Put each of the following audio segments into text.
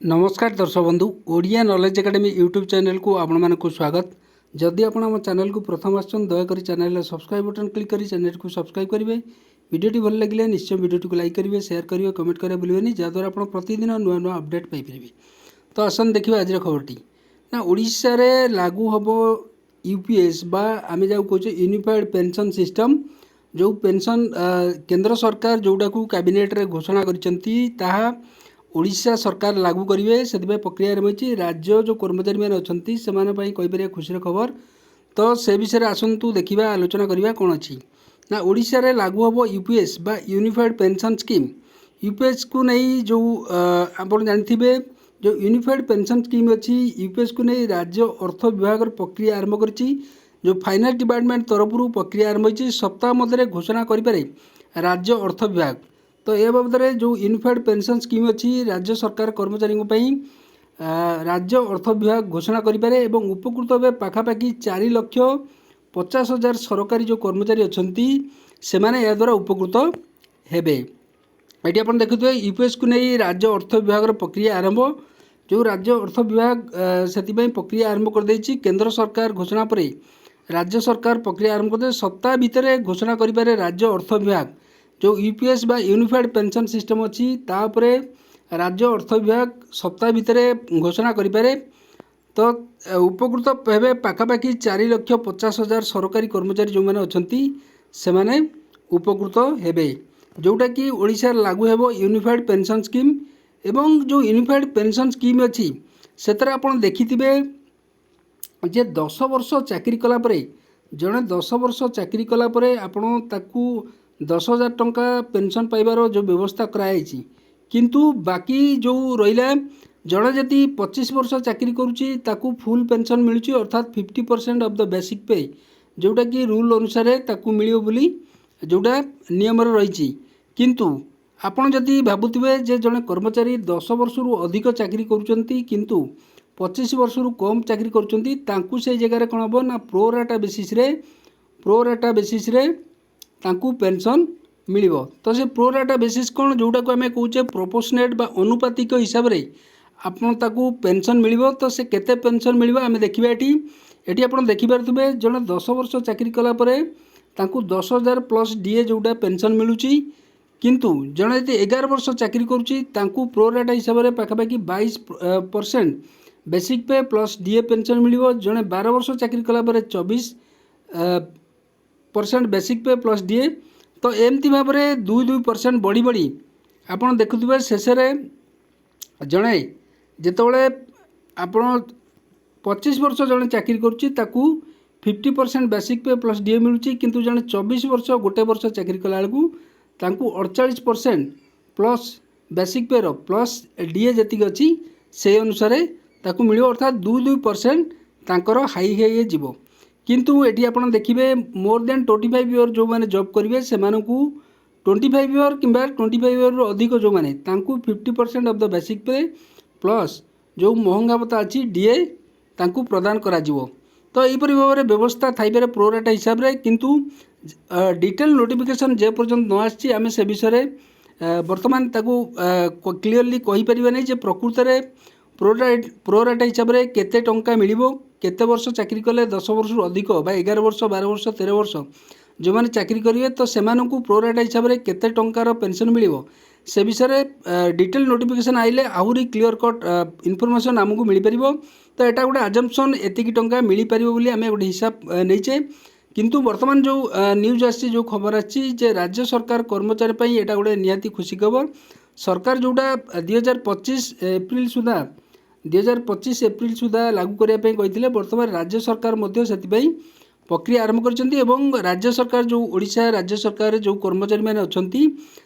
नमस्कार दर्शक बंधु Odia knowledge academy YouTube channel को आपण को स्वागत। जदि आपण आम चैनल को प्रथम आसन दयाकोरी चैनल सब्सक्राइब बटन क्लिक करी चैनल को सब्सक्राइब करेंगे। वीडियोटी भल लगे निश्चय वीडियोटी को लाइक करेंगे, शेयर करेंगे, कमेंट करें भूलें जहाँद्वारा आप प्रतिदिन नुआ नुआ अपडेट पाइपर। तो आसन देखिए आज खबरटी ना ओडिशा रे लागू हम यूपीएस बा आम जहाँ कहे यूनिफाइड पेंशन सिस्टम जो पेंशन केंद्र सरकार जोटा को कैबिनेट रे घोषणा कर ओडिशा सरकार लागू करेंगे से प्रक्रिया रही। राज्य जो कर्मचारी मैंने अच्छा से कहीपर खुशी खबर। तो से विषय आसतु देखा आलोचना करवा कौन अच्छी ना ओडिशा रे लागू हम यूपीएस बा यूनिफाइड पेंशन स्कीम। यूपीएस को नहीं जो आप जानते जो यूनिफाइड पेंशन स्कीम अच्छी यूपीएस को नहीं राज्य अर्थ विभाग प्रक्रिया आरंभ कर जो फाइनान्स डिपार्टमेंट तरफ प्रक्रिया आरंभ होती सप्ताह मध्य घोषणा करें राज्य अर्थ विभाग। तो ए बाबद जो यूनिफाइड पेंशन स्कीम अच्छी राज्य सरकार कर्मचारी राज्य अर्थ विभाग घोषणा करें और उपकृत हे पाखापाखि 4,50,000 सरकारी जो कर्मचारी अच्छा से द्वारा उपकृत हेबे। ये आप देखुए यूपीएस को नहीं राज्य अर्थ विभाग प्रक्रिया आरंभ जो राज्य अर्थ विभाग से प्रक्रिया आरंभ कर केंद्र सरकार घोषणा पर राज्य सरकार प्रक्रिया आरंभ करते सप्ताह भितर घोषणा करें राज्य अर्थ विभाग जो यूपीएस बा यूनिफाइड पेंशन सिस्टम अच्छी तापरे राज्य अर्थ विभाग सप्ताह भितर घोषणा करें। तो उपकृत हे पाखापाखि 4,50,000 सरकारी कर्मचारी जो मैंने अच्छा से माने उपकृत हेबे जोटा कि ओडिशा लागू हेबो यूनिफाइड पेंशन स्कीम। एवं जो यूनिफाइड पेंशन स्कीम अच्छी से आप देखिथिबे जे 10 वर्ष चाकरी कलापर जड़े 10 वर्ष चाकरी कलापर आपण ताकू 10,000 टंका पेंशन पाइबार जो व्यवस्था कराई किंतु बाकी जो रहा जड़े जदि 25 वर्ष चाकरी करुच्ची ताकू फुल पेंशन मिलूँ अर्थात 50% ऑफ द बेसिक पे जोटा कि रूल अनुसार ताकू मिलियो बोली जोटा नियम रही। किंतु आपण जदि भावुवे जे जड़े कर्मचारी 10 वर्ष रु अधिक चाकरी करुँच किंतु 25 वर्ष रु कम चाकरी करुँच से जगह कौन हम ना प्रोराटा बेसिस रे तांकू पेंशन मिलिबो। तो से प्रोराटा बेसिस कौन जोटा को आम कहे प्रोपोर्शनेट बा अनुपातिक हिसाब रे आपन ताकू पेंशन मिलिबो। तो से केते पेंशन मिलिबो आम देखिबा एटी आपन देखि पारथुबे जने 10 वर्ष चाकरी कला परे तांकू 10,000 प्लस डीए जोटा पेंशन मिलुची किंतु जने यदि 11 वर्ष चाकरी करुची तांकू प्रोराटा हिसाब रे पाखापाखि 22% बेसिक पे प्लस डीए पेंशन मिलिबो। जने 12 वर्ष चाकरी कला परे 24% बेसिक पे प्लस डीए। तो एमती भाव में 2% बढ़ी बढ़ी आपड़ देखुए शेष जड़े जितेबाला आपण 25 वर्ष जड़े चाकरी करुच्ची 50% बेसिक पे प्लस डीए मिलूँ किंतु जड़े 24 वर्ष गोटे वर्ष चाकरी कला बेलू 48% प्लस बेसिक पे रो प्लस डीए जी अच्छी से अनुसार ताकू मिल अर्थात 2% तांकर हाई हाई जीवो। किंतु एटी आप देखिए मोर देन 25 इयर जो मैंने जॉब करेंगे से 25 इयर कि 25 इयर अधिक जो मैंने 50% ऑफ द बेसिक पे प्लस जो महंगा भत्ता अच्छी डीए तांकू प्रदान करा जीवो। तो यहीपरि भाव में व्यवस्था थाईपर प्रोराटा हिसाब रे किंतु डिटेल नोटिफिकेशन जे पर्यंत न आसी आम से विषय बर्तमान ताकू क्लीयरली कहीपर नहीं जे प्रकृत में प्रोराटा हिसाब रे केते टंका मिलिबो केते वर्ष चाकरी कले 10 वर्ष अधिक बा 11 वर्ष 12 वर्ष 13 वर्ष जो मैंने चाकरी करेंगे तो सेमानंकु प्रोराटा हिसाब रे केते टंकार पेंशन मिलिबो से विषय डिटेल नोटिफिकेशन आइले आहुरी क्लियर कट इनफॉरमेशन आमको मिल पारिबो। तो एटा गोटे आजम्पशन एतिकी टंका मिल पारिबो बोली आमे गोटे हिसाब नैचे किंतु वर्तमान जो न्यूज आसी जो खबर आसी जे राज्य सरकार कर्मचारी पई एटा गोटे निहाती खुशी खबर। सरकार जोटा 2025 एप्रिल सुधा 2025 एप्रिल सुधा लागू करने कहते बर्तमान राज्य सरकार प्रक्रिया आरंभ कर राज्य सरकार जो ओडिशा राज्य सरकार जो कर्मचारी मैंने अच्छा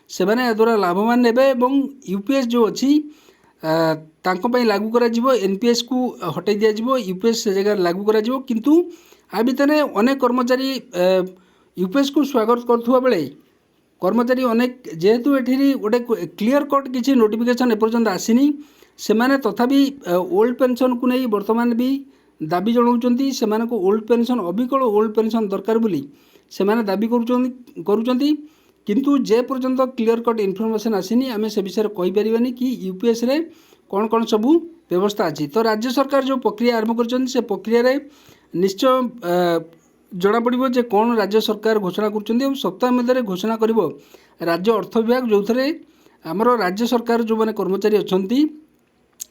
से द्वारा लाभवान हेबे और यूपीएस जो अच्छी लागू करा एनपीएस को हटाई दिया यूपीएस से जगह लागू करा किंतु आ भितर अनेक कर्मचारी यूपीएस को स्वागत करुवा बेले कर्मचारी अनेक जेहेतु ये गोटे क्लीयर कट किसी नोटिफिकेशन एपर्यंत आसीनी से माने तथापि ओल्ड पेंशन को नहीं वर्तमान भी दाबी जनाऊँच से ओल्ड पेंशन अबिकल ओल्ड पेंशन दरकार बोली से दाबी करुँच किंतु जे पर्यंत क्लीयर कट इनफॉरमेशन आसीनी आम से विषय कहीपर कि यूपीएस रे कौन कौन सबू व्यवस्था अच्छी। तो राज्य सरकार जो प्रक्रिया आरंभ कर से प्रक्रिया निश्चय जना पड़ो जे कौन राज्य सरकार घोषणा कर सप्ताह मध्य घोषणा कर राज्य अर्थ विभाग जो थे आमर राज्य सरकार जो मैंने कर्मचारी अच्छा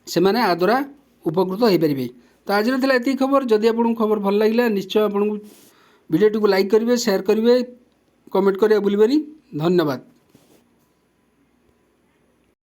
से मैंने आ द्वारा उपकृत हो पारे। तो आज ये खबर जदि आपको खबर भल लगे निश्चय आपको वीडियो को लाइक करेंगे, शेयर करेंगे, कमेंट करेंगे भूलें। धन्यवाद।